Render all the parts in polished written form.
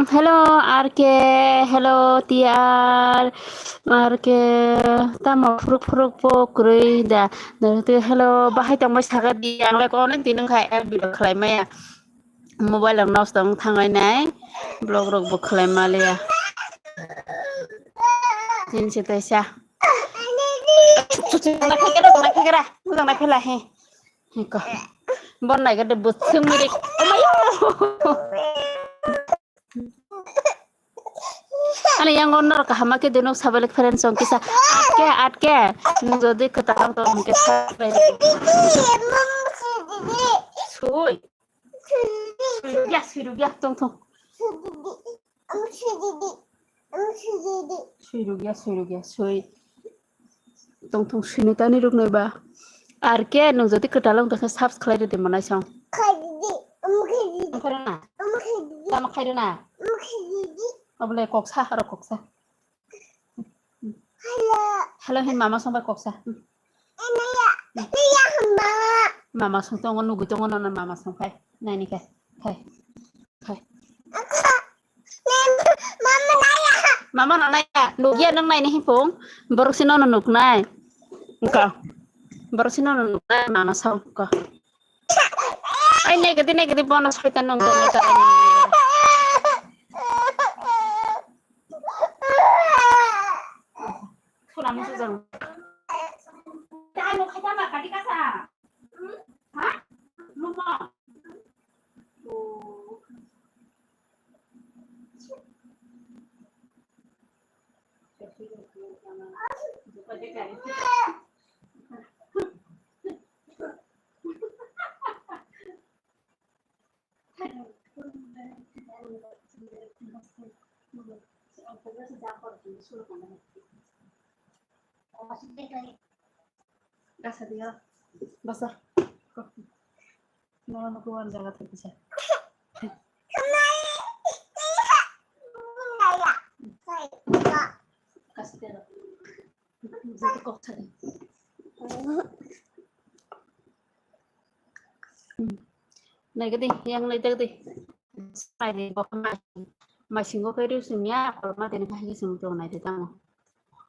Hello RK, hello TR, RK, tamo fruk pokri da, hello bahai tong mas sagat di ang lek online tinang kai app video khlai maya, mobile ang nos tong thangai nai, blog rok bo khlai malia, tin sitai sa, nak kira, mudang nak kira he, ko, bon nai gade but sumiri, Ano yang honor ka hamake denok sabalik friends song kisa atke jodi ketang to hamke sabai suy suy tong suy tong sinu tani ruk noi ba arke nong jodi ketalang to subscribe de manai song khairina Boleh koksa harus koksa. Halo hin mama sampai koksa. Mama sampai nunggu tunggu nona mama sampai. Nah ini kai. Mama nona ya. Nugia nang nai nih pung. Baru sih nona nuk nai. Enggak. Baru sih nona nuk nai mama sampai. Ay negatif bonus kita nunggu nita. Sulam sujang. Tahu kita makan di kasa. Hah? Lupa. Kasih dia, basah. Mau keluar jangan terpisah. Kasih dia. Jadi kok tadi. Negatif, yang negatif. Saya di bawah masih nggak kerja semuanya. Kalau mati nih kasih semua tuh nanti tamu.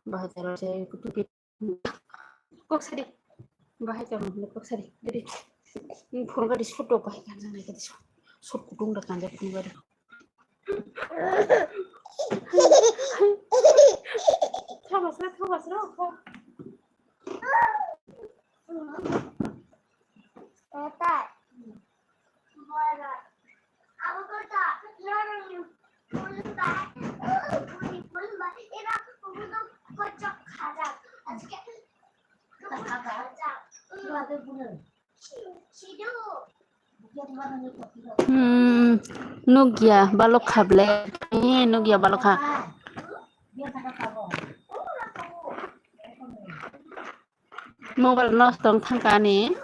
Bahasa saya kutip. Kok sedih. Bahaya kamu kok sedih. Jadi ini kurang di foto apa kan sana kita sok kudung dah kan jadi juga dah. Thawas lah. Tata. Mana? Aku kata jangan pulba. Ini aku butuh kocok karak. Asyik. Nugia balok khable nugia balok kha mobile nos tong thangkani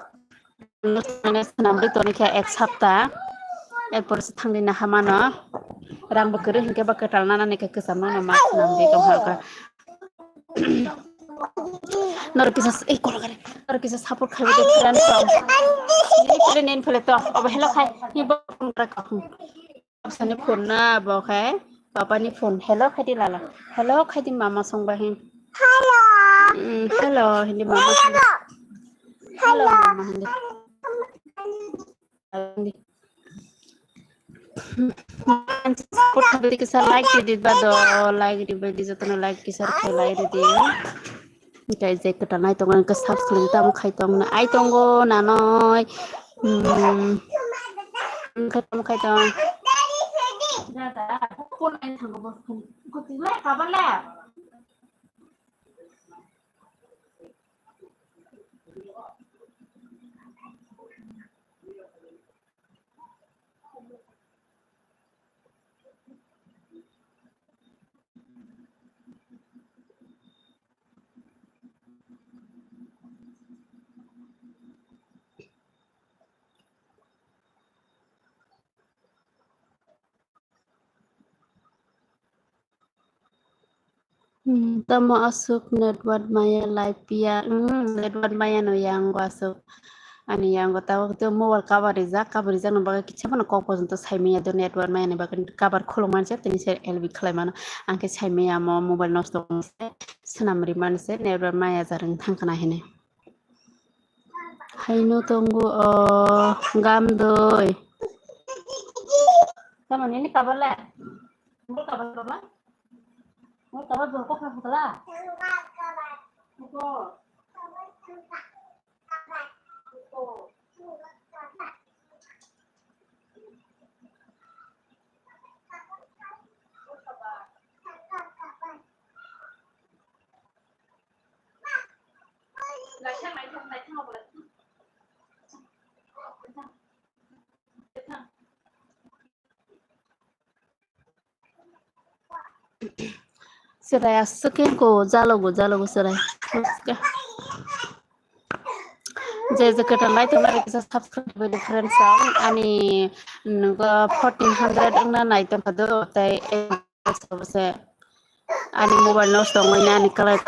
nos nambe toni kha ek sapta erpor thangdi na hamana rang bakere hinke baketal nana ne ke samna na mas nambe tong halka nor kisah kalau kan nor kisah support khai de friend ini pele nen pele to अब hello khai ni bo mereka absane phone na bo khai papa ni phone hello khai di lala hello khai di mama song ba hin hello hindi mama hello mama hindi support khai de kisah like di ba do like di ba di jatna like kisah khai like di Cái gì cái này tông anh cái sắp sửa tông khai tông này ai tông go nà nói khai tông ra đã con anh thằng của con tí lẹ cả bạn lẹ Tamo asuk network maya live pia network maya no yang go asuk ani yang go tahu tu mobile cover iza no baga kicha mana kok pojont saimaya do network maya ne baga cover kholo manse tini se lb khlaimano angke saimaya mo mobile nosto sanamri manse network maya jarang thangkana hene haino tongo gamdoi Kamu ini kabar lah? Mau kabar apa? Mau kabar berapa kabar lah? Serai asukin ko jalo serai. Jadi kita lihat kemarin kita subscribe di friends ani nunggu 1400 enggak naik tempat itu tapi sebesar ani mobile nos dong ini ani kalau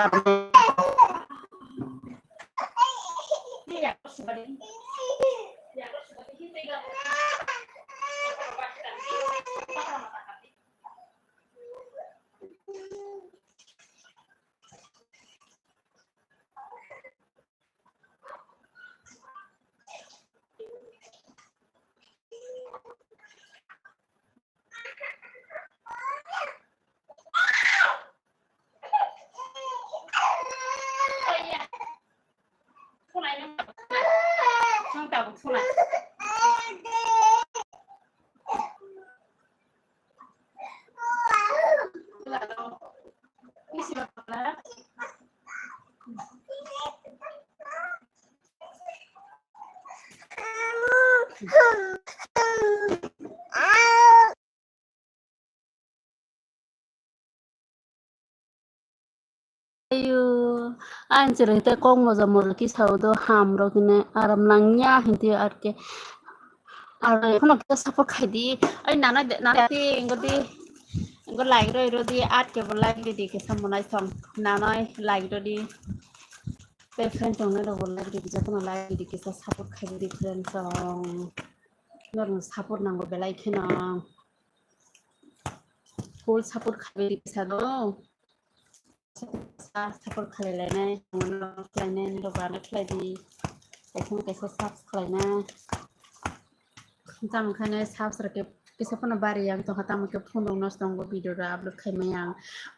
Ayo, anjir itu kong mau jamur lagi saudo ham rogine aram langnya hindi arke are kono kita support khai di ai nana ti engko like ro di art ke like di ke samonai song nana like ro di pe friend tong ro like di jakono like di ke support khai di friend song nor support nango belai khena full support khai di sado support खालायलायनाय खालायनाय रबानो खालायदि बेखौनो कैसे खालायना जामखाने साबस्राके किसफोरना बारियां तो हतामके फुंदों नस दंगो video upload खायमायां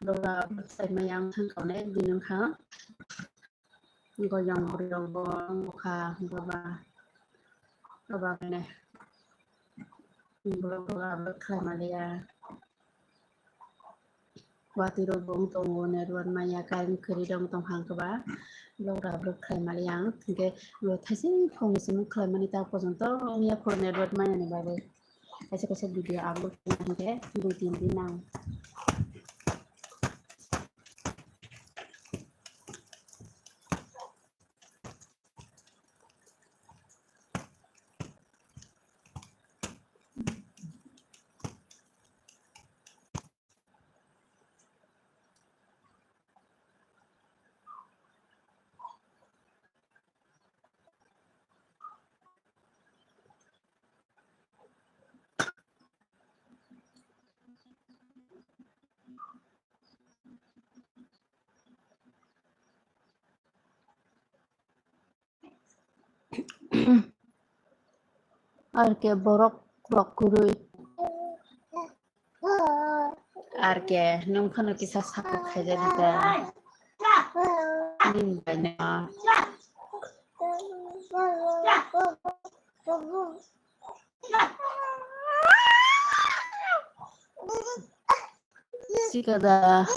ब्लगा upload खायमायां थांखावने बिनोंखा गयं बुरियां बखा बबा कने ब्लगा upload खायमालिया Watiro bong tongo network maya kain keri dong tong hangkeba blog upload खालामनानै आं थेंके थाइसे फंनैसो खालामनानै दा पର୍ଯ୍यन्त मिया फर नेटवर्क मायानि बागै खायसे भिडिअ आपलोड खालामनानै 2-3 दिन आं Arke borok rok kurui. Arke nung khano kisa sako khaja dita. Nim banya. Sikada.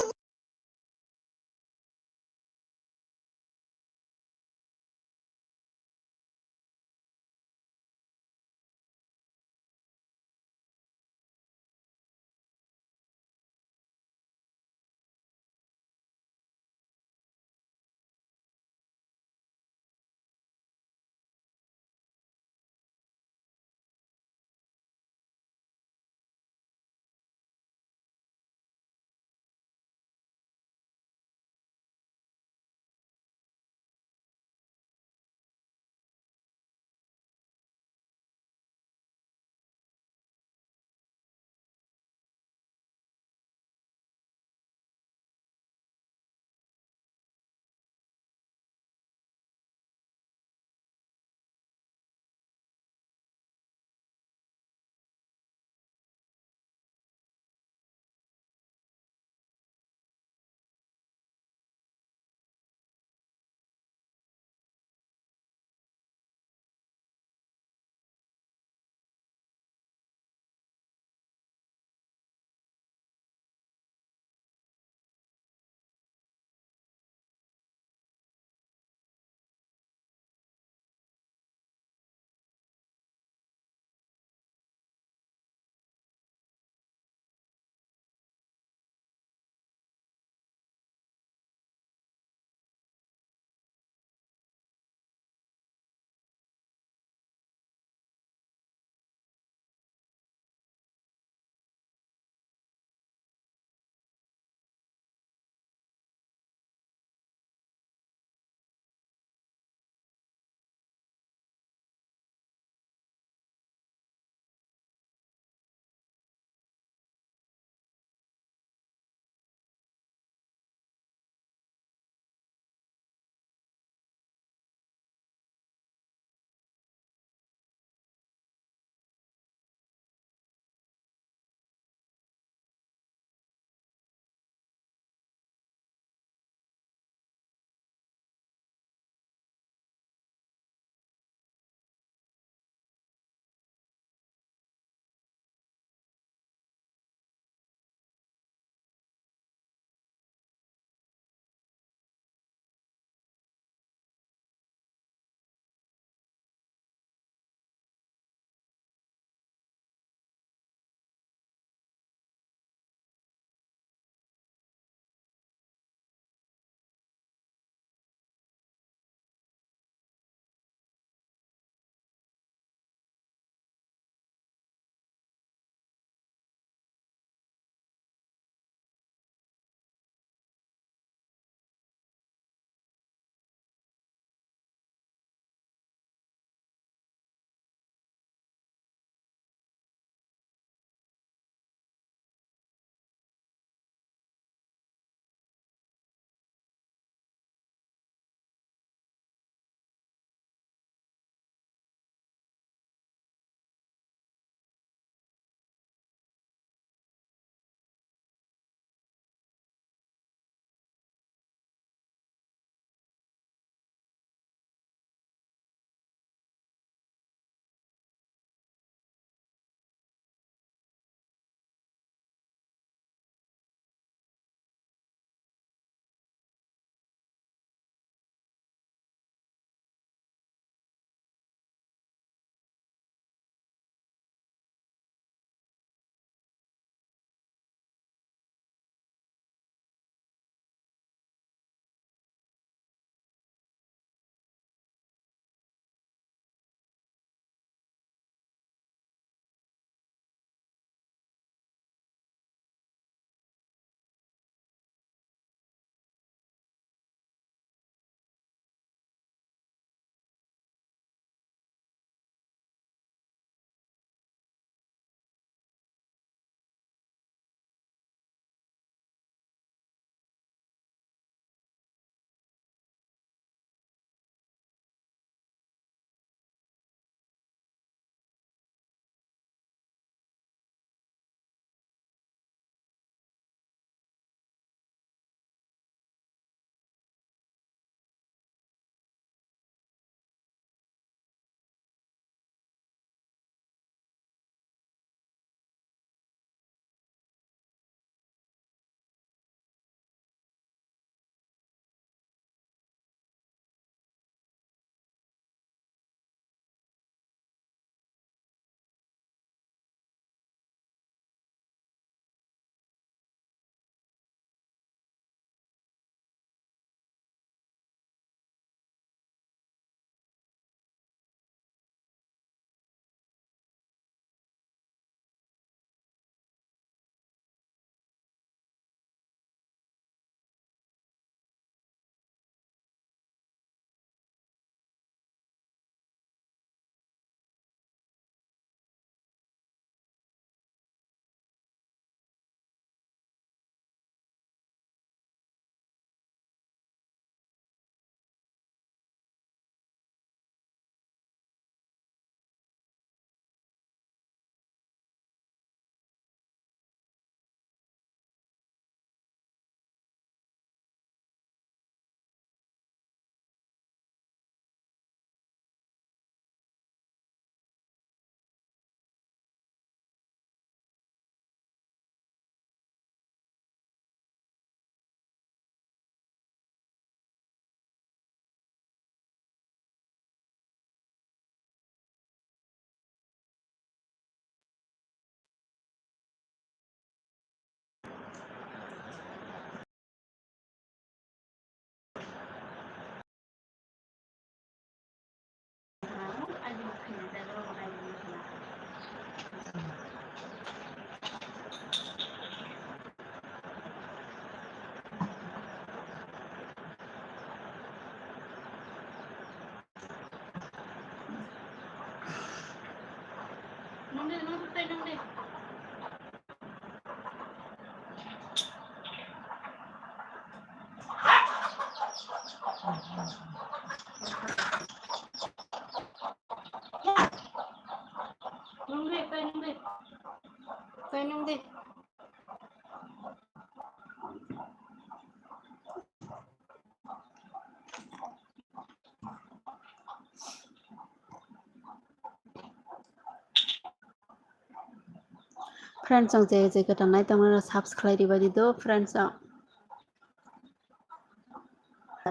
Friends आं जे जे गोदान नायदोंमोन साबस्क्राइब दिबायदिदो फ्रेंड्स आं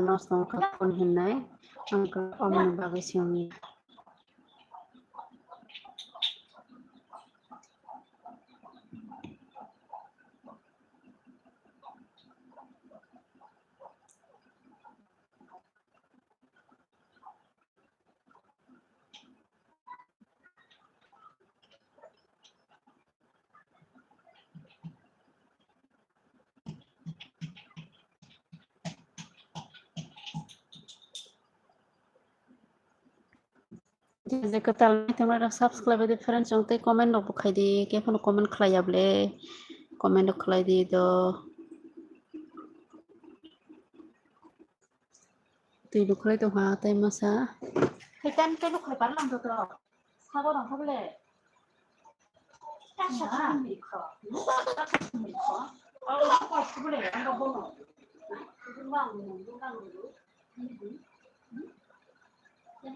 नसं कपन होननाय आंखौ अमन बागै सिंनि जे गोदान नायदोंमोन साबस्क्राइब दि फ्रेंड्स आं ते कमेन्ट दो बखायदि केफोन कमेन्ट खालायाब्ले कमेन्ट खालायदि दो তুই লুকলাই তো হা তাই মাসা হেতান তে লুকলাই পারলাম তো তো সাগর হবলে টাকা তুমি খা টাকা তুমি খা আর কত বলে আমরা বলো দুবাং দুবাং দুবাং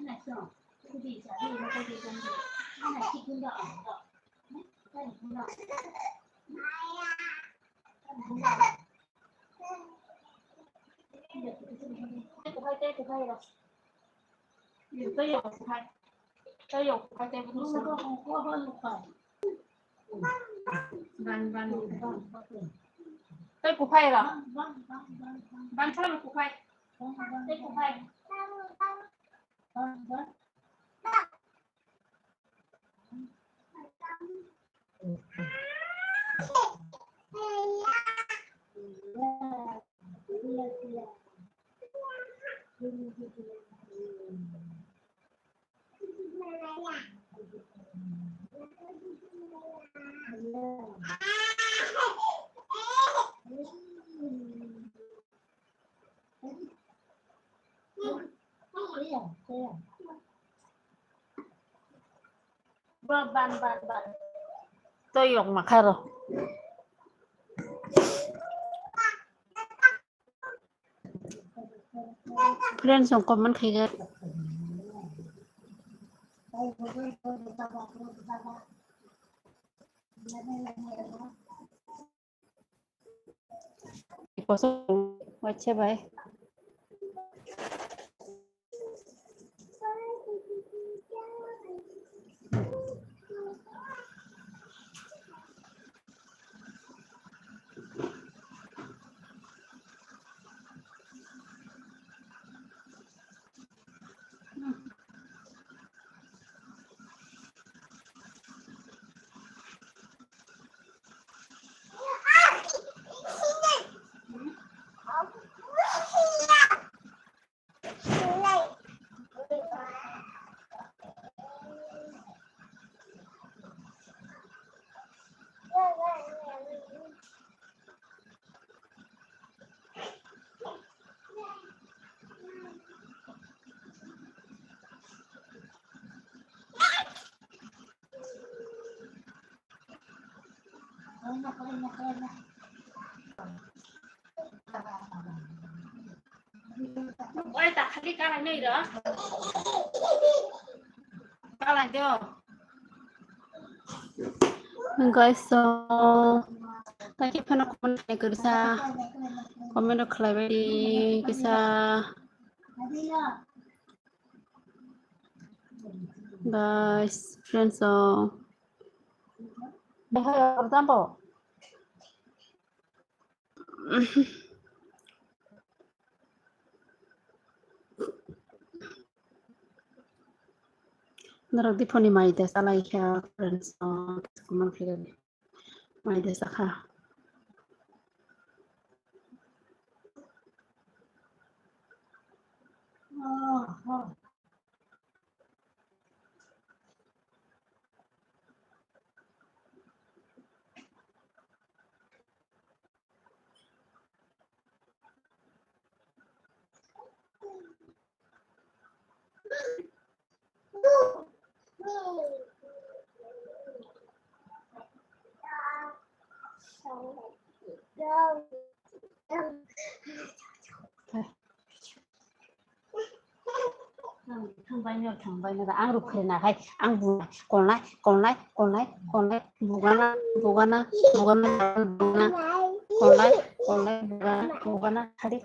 না তো তুই যা এই মতো দিয়ে দেন না কি গুলো আনতো তাই গুলো মায়া Kupai teh kupai lah. Itu ya kupai. Itu ya kupai teh betul. Kupai kupai. Ban. Itu kupai lah. Ban sana kupai. Itu kupai. Ban. Toyong makaro. Friends ang comment kaya Iposo wacha bye. Ôi ta khali ka lại nơi đó. Ka lại chưa? Guys, so tadi pernah komen kerja komen kelabadi kisah guys friends so bahaya pertama Narag di phone mai desa lai kya friends so komen kelabadi mai desa kha थांबाय no आं रुख्रेनाहाय आं बुंनाय गलनाय बुगाना खारि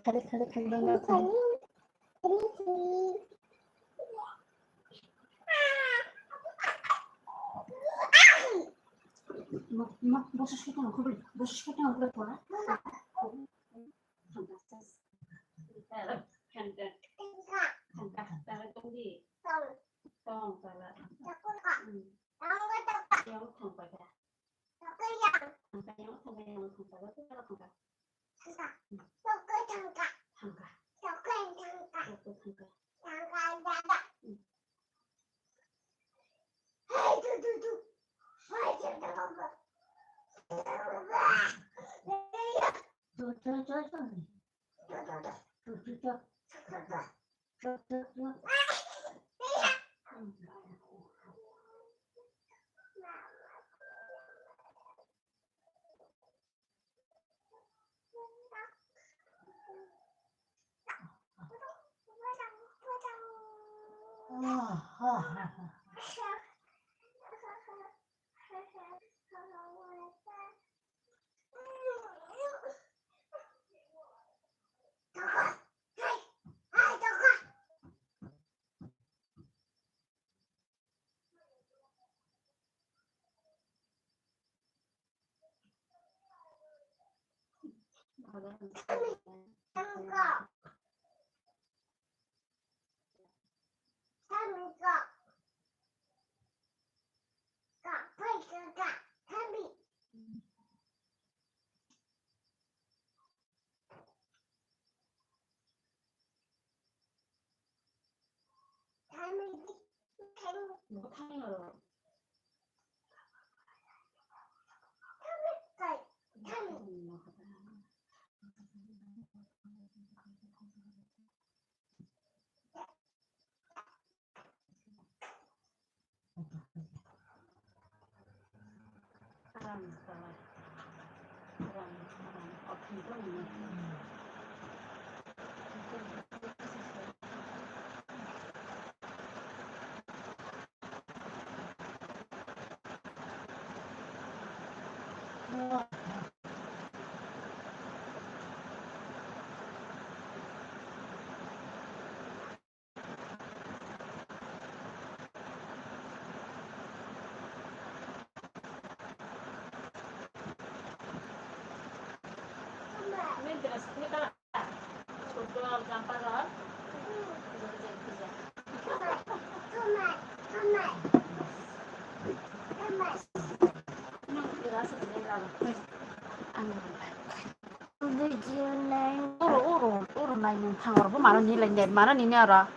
Thằng mana ni lai net mana ni ni ara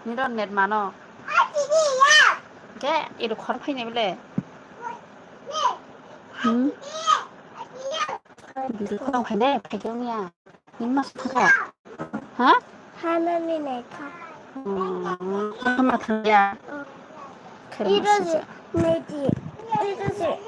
ni ron net mana ke idu khor phai ne bele bidu khor phai de phai ke ni à ni mas thaka hả 하나님 내가 mà thằng ya 이러지 내지 이러지